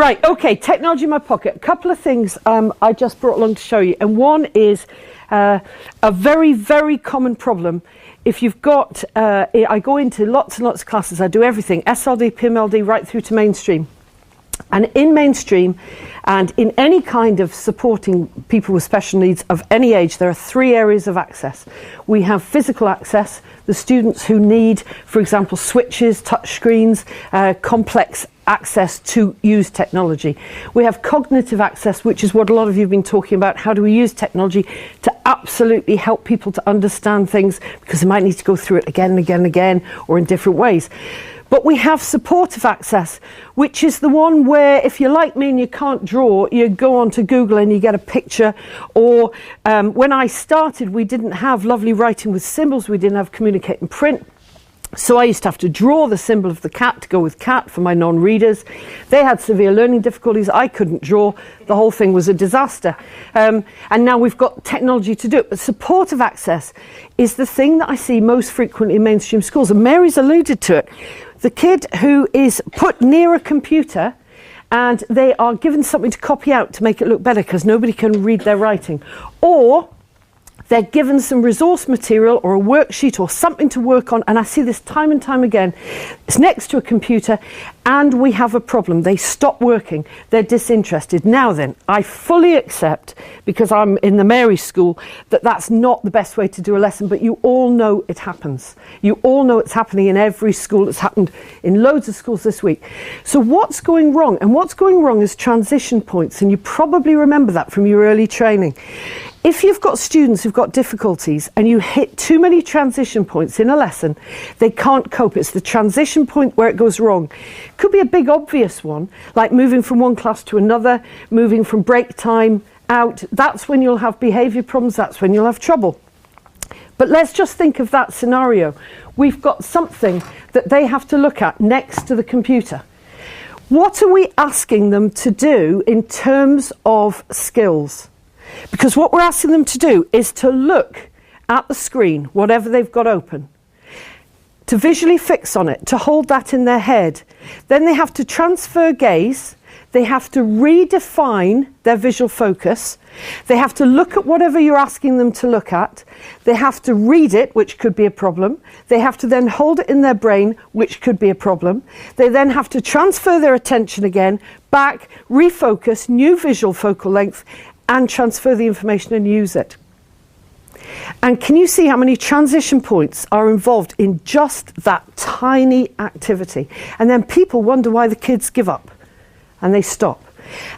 Right, okay, technology in my pocket. A couple of things I just brought along to show you. And one is a very, very common problem. If you've got, I go into lots and lots of classes, I do everything, SLD, PMLD, right through to mainstream. And in mainstream and in any kind of supporting people with special needs of any age, there are 3 areas of access. We have physical access, the students who need, for example, switches, touch screens, complex access to use technology. We have cognitive access, which is what a lot of you have been talking about. How do we use technology to absolutely help people to understand things, because they might need to go through it again and again and again, or in different ways. But we have supportive access, which is the one where if you're like me and you can't draw, you go onto Google and you get a picture. Or when I started, we didn't have lovely writing with symbols. We didn't have communicate and print. So I used to have to draw the symbol of the cat to go with cat for my non-readers. They had severe learning difficulties. I couldn't draw. The whole thing was a disaster. And now we've got technology to do it. But supportive access is the thing that I see most frequently in mainstream schools. And Mary's alluded to it. The kid who is put near a computer and they are given something to copy out to make it look better because nobody can read their writing. Or they're given some resource material or a worksheet or something to work on, and I see this time and time again. It's next to a computer and we have a problem. They stop working. They're disinterested. Now then, I fully accept, because I'm in the Mary School, that that's not the best way to do a lesson, but you all know it happens. You all know it's happening in every school. It's happened in loads of schools this week. So what's going wrong? And what's going wrong is transition points, and you probably remember that from your early training. If you've got students who've got difficulties and you hit too many transition points in a lesson, they can't cope. It's the transition point where it goes wrong. Could be a big obvious one, like moving from one class to another, moving from break time out. That's when you'll have behaviour problems, that's when you'll have trouble. But let's just think of that scenario. We've got something that they have to look at next to the computer. What are we asking them to do in terms of skills? Because what we're asking them to do is to look at the screen, whatever they've got open, to visually fix on it, to hold that in their head. Then they have to transfer gaze. They have to redefine their visual focus. They have to look at whatever you're asking them to look at. They have to read it, which could be a problem. They have to then hold it in their brain, which could be a problem. They then have to transfer their attention again, back, refocus, new visual focal length, and transfer the information and use it. And can you see how many transition points are involved in just that tiny activity? And then people wonder why the kids give up and they stop.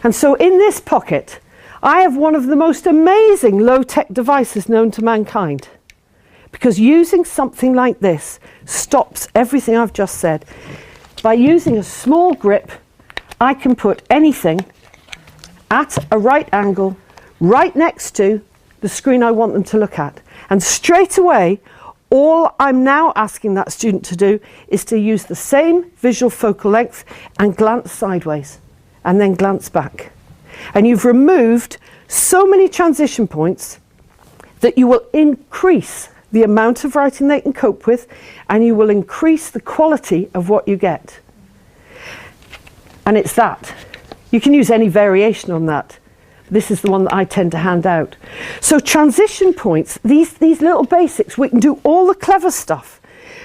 And so in this pocket, I have one of the most amazing low-tech devices known to mankind, because using something like this stops everything I've just said. By using a small grip, I can put anything at a right angle, right next to the screen I want them to look at. And straight away, all I'm now asking that student to do is to use the same visual focal length and glance sideways, and then glance back. And you've removed so many transition points that you will increase the amount of writing they can cope with, and you will increase the quality of what you get. And it's that. You can use any variation on that. This is the one that I tend to hand out. So transition points, these little basics, we can do all the clever stuff.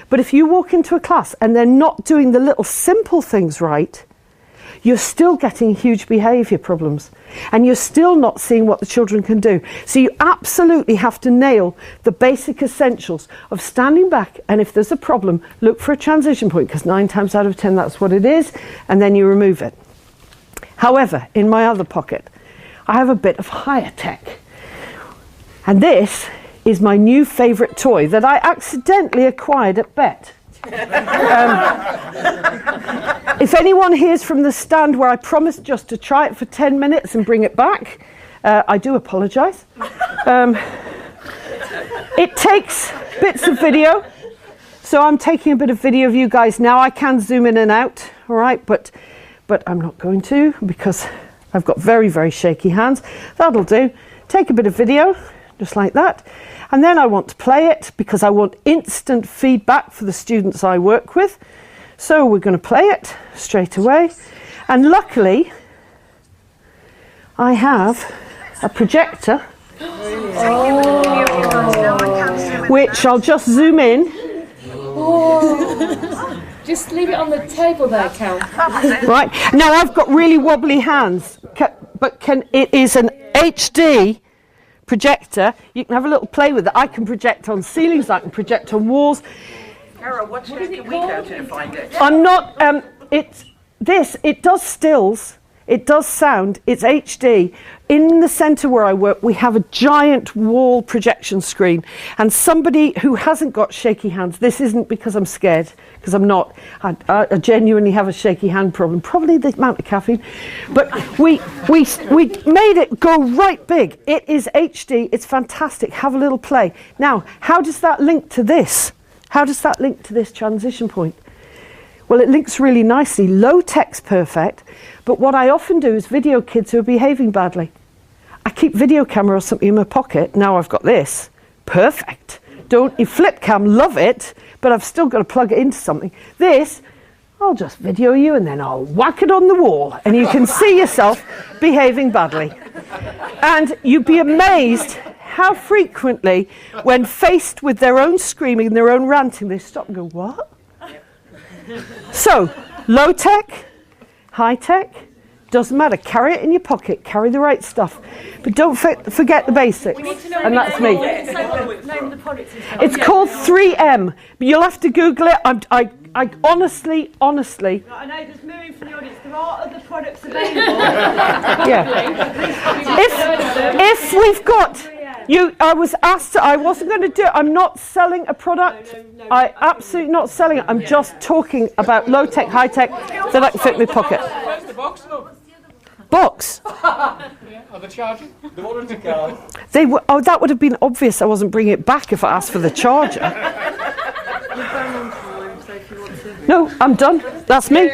But if you walk into a class and they're not doing the little simple things right, you're still getting huge behaviour problems. And you're still not seeing what the children can do. So you absolutely have to nail the basic essentials of standing back, and if there's a problem, look for a transition point, because 9 times out of 10 that's what it is, and then you remove it. However, in my other pocket, I have a bit of higher tech. And this is my new favourite toy that I accidentally acquired at BET. If anyone hears from the stand where I promised just to try it for 10 minutes and bring it back, I do apologise. It takes bits of video. So I'm taking a bit of video of you guys now. I can zoom in and out, all right, but I'm not going to, because I've got very, very shaky hands. That'll do. Take a bit of video, just like that. And then I want to play it, because I want instant feedback for the students I work with. So we're going to play it straight away. And luckily, I have a projector, which I'll just zoom in. Just leave it on the table there, Cal. Right, now I've got really wobbly hands, but it is an HD projector. You can have a little play with it. I can project on ceilings, I can project on walls. Cara, what can we go to find it? I'm not, it does stills, it does sound, it's HD. In the centre where I work, we have a giant wall projection screen. And somebody who hasn't got shaky hands, this isn't because I'm scared, because I'm not. I genuinely have a shaky hand problem, probably the amount of caffeine. But we made it go right big. It is HD, it's fantastic. Have a little play. Now, how does that link to this? How does that link to this transition point? Well, it links really nicely. Low tech's perfect, but what I often do is video kids who are behaving badly. I keep video camera or something in my pocket. Now I've got this. Perfect. Don't you flip cam, love it, but I've still got to plug it into something. This, I'll just video you and then I'll whack it on the wall and you can see yourself behaving badly. And you'd be amazed how frequently, when faced with their own screaming, their own ranting, they stop and go, what? So, low tech, high tech, doesn't matter. Carry it in your pocket, carry the right stuff. But don't forget the basics. And that's me. It's called 3M. But you'll have to Google it. I honestly. I know there's moving from the audience. There are other products available. Yeah. If we've got I was asked I wasn't going to do it. I'm not selling a product. No, I absolutely not selling it. I'm just talking about low tech, high tech that I can fit in my pocket. Where's the box? Box? Are they charging? The warranty card. That would have been obvious. I wasn't bringing it back if I asked for the charger. You've gone on time, so if you want to. No, I'm done. That's me.